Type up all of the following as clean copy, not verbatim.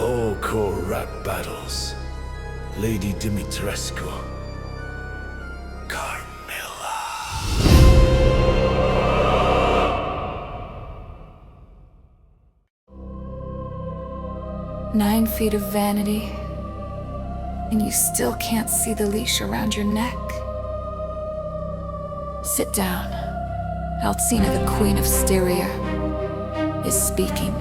Horrorcore rap battles. Lady Dimitrescu. Carmilla. 9 feet of vanity, and you still can't see the leash around your neck. Sit down. Alcina, the queen of Styria, is speaking.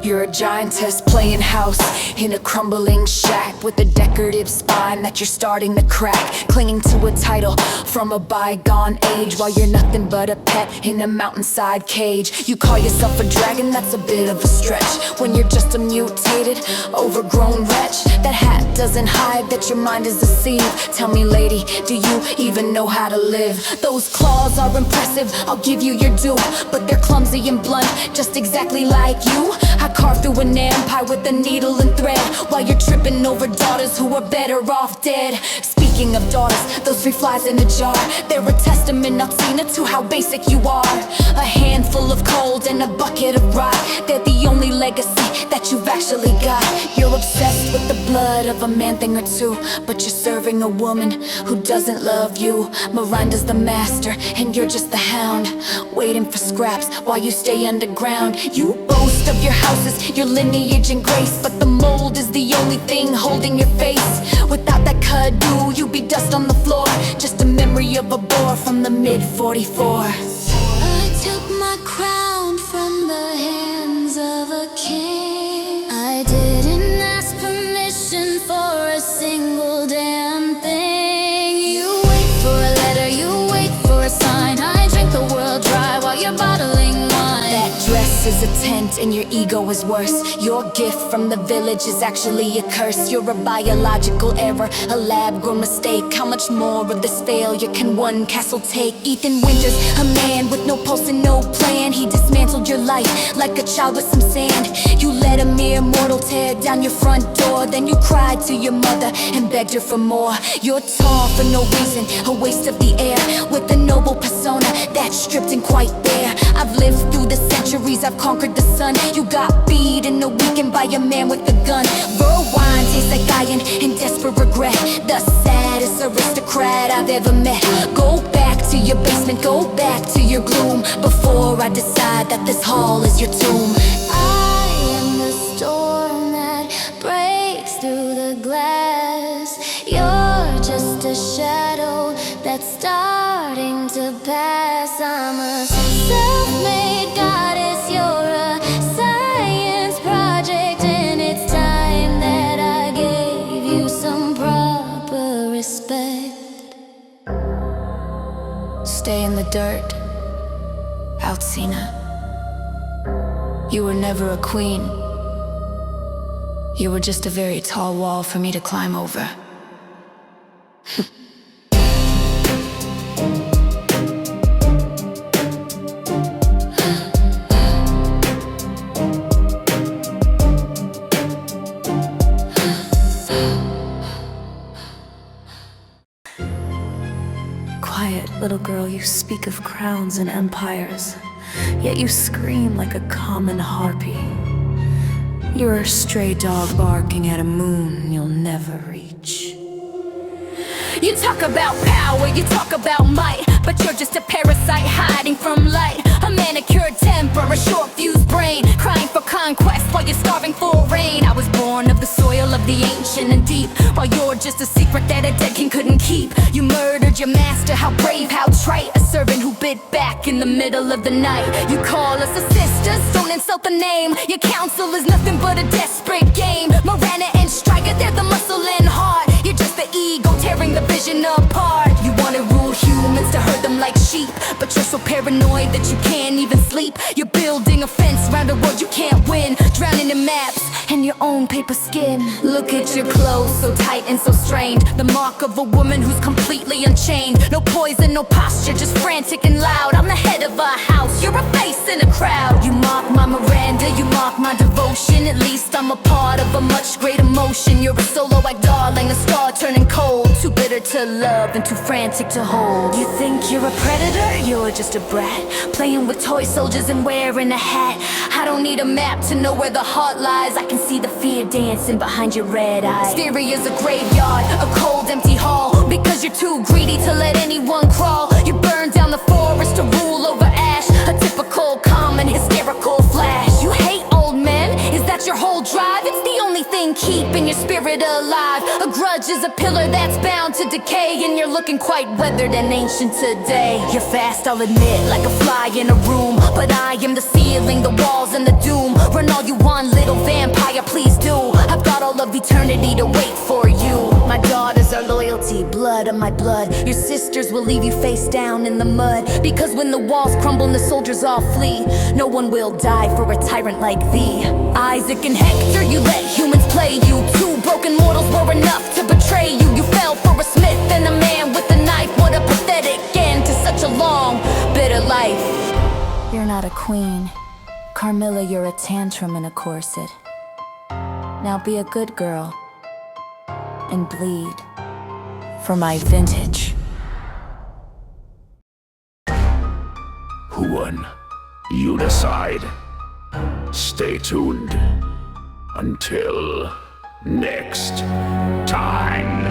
You're a giantess playing house in a crumbling shack with a decorative spine that you're starting to crack, clinging to a title from a bygone age while you're nothing but a pet in a mountainside cage. You call yourself a dragon, that's a bit of a stretch when you're just a mutated, overgrown wretch. That hat doesn't hide that your mind is deceived. Tell me, lady, do you even know how to live? Those claws are impressive, I'll give you your due, but they're clumsy and blunt, just exactly like you. I carve through an empire with a needle and thread while you're tripping over daughters who are better off dead. Speaking of daughters, those 3 flies in a jar, they're a testament, Alcina, to how basic you are. A handful of cold and a bucket of rot, they're the only legacy that you've actually got. You're obsessed with the blood of a man thing or two, but you're serving a woman who doesn't love you. Miranda's the master and you're just the hound, waiting for scraps while you stay underground. You boast of your houses, your lineage and grace, but the mold is the only thing holding your face. Without that kudzu, you'd be dust on the floor, just a memory of a bore from the mid-44. I took my crown from the hands of a king. I didn't ask permission for a single damn thing. You wait for a letter, you wait for a sign. I drink the world dry while you're bottling wine. That dress is a tent and your ego is worse. Your gift from the village is actually a curse. You're a biological error, a lab-grown mistake. How much more of this failure can one castle take? Ethan Winters, a man with no pulse and no plan. He dismantled your life like a child with some sand. You let a mere mortal tear down your front door, then you cried to your mother and begged her for more. You're tall for no reason, a waste of the air, with a noble persona that's stripped and quite bare. I've lived through the centuries, I've conquered the sun. You got beat in a weekend by a man with a gun. Raw wine tastes like iron and desperate regret. The saddest aristocrat I've ever met. Go back to your basement, go back to your gloom, before I decide that this hall is your tomb. I am the storm that breaks through the glass. You're just a shadow that's starting to pass. I'm a self-made goddess, you're a science project, and it's time that I gave you some proper respect. Stay in the dirt, Alcina. You were never a queen. You were just a very tall wall for me to climb over. Quiet, little girl, you speak of crowns and empires, yet you scream like a common harpy. You're a stray dog barking at a moon you'll never reach. You talk about power, you talk about might, but you're just a parasite hiding from light. A manicured temper, a short-fused brain, crying for conquest while you're starving for rain. I was born of the soil of the ancient and deep, while you're just a secret that a dead king couldn't keep. You murdered your master, how brave, how trite. A servant who bit back in the middle of the night. You call us a sisters, don't insult the name. Your counsel is nothing but a desperate game. Miranda and Striker, they're the muscle and heart. You're just the ego tearing the vision apart. You wanna rule humans to herd them like sheep, but you're so paranoid that you can't even sleep. You're building a fence around a world you can't win, drowning in maps and your own paper skin. Look at your clothes, so tight and so strained, the mark of a woman who's completely unchained. No poison, no posture, just frantic and loud. I'm the head of our house, you're a face in a crowd. You mock my Miranda, you mock my devotion. At least I'm a part of a much greater motion. You're a solo act darling, a star turning cold, too bitter to to love and too frantic to hold. You think you're a predator? You're just a brat, playing with toy soldiers and wearing a hat. I don't need a map to know where the heart lies. I can see the fear dancing behind your red eyes. Styria's a graveyard, a cold empty hall, because you're too greedy to let anyone crawl. You burn down the forest to rule over ash, a typical common hysterical flash. You hate old men, is that your whole drive? It's the only thing keeping your spirit alive. A grudge is a pillar that's bound to decay, and you're looking quite weathered and ancient today. You're fast, I'll admit, like a fly in a room, but I am the ceiling, the walls, and the doom. Run all you want, little vampire, please do. I've got all of eternity to wait for you. My daughters are loyalty, blood of my blood. Your sisters will leave you face down in the mud, because when the walls crumble and the soldiers all flee, no one will die for a tyrant like thee. Isaac and Hector, you let humans play you. Two broken mortals were enough to betray you. You fell for a smith and a man with a knife. What a pathetic end to such a long, bitter life. You're not a queen, Carmilla, you're a tantrum in a corset. Now be a good girl and bleed for my vintage. Who won? You decide. Stay tuned. Until next time.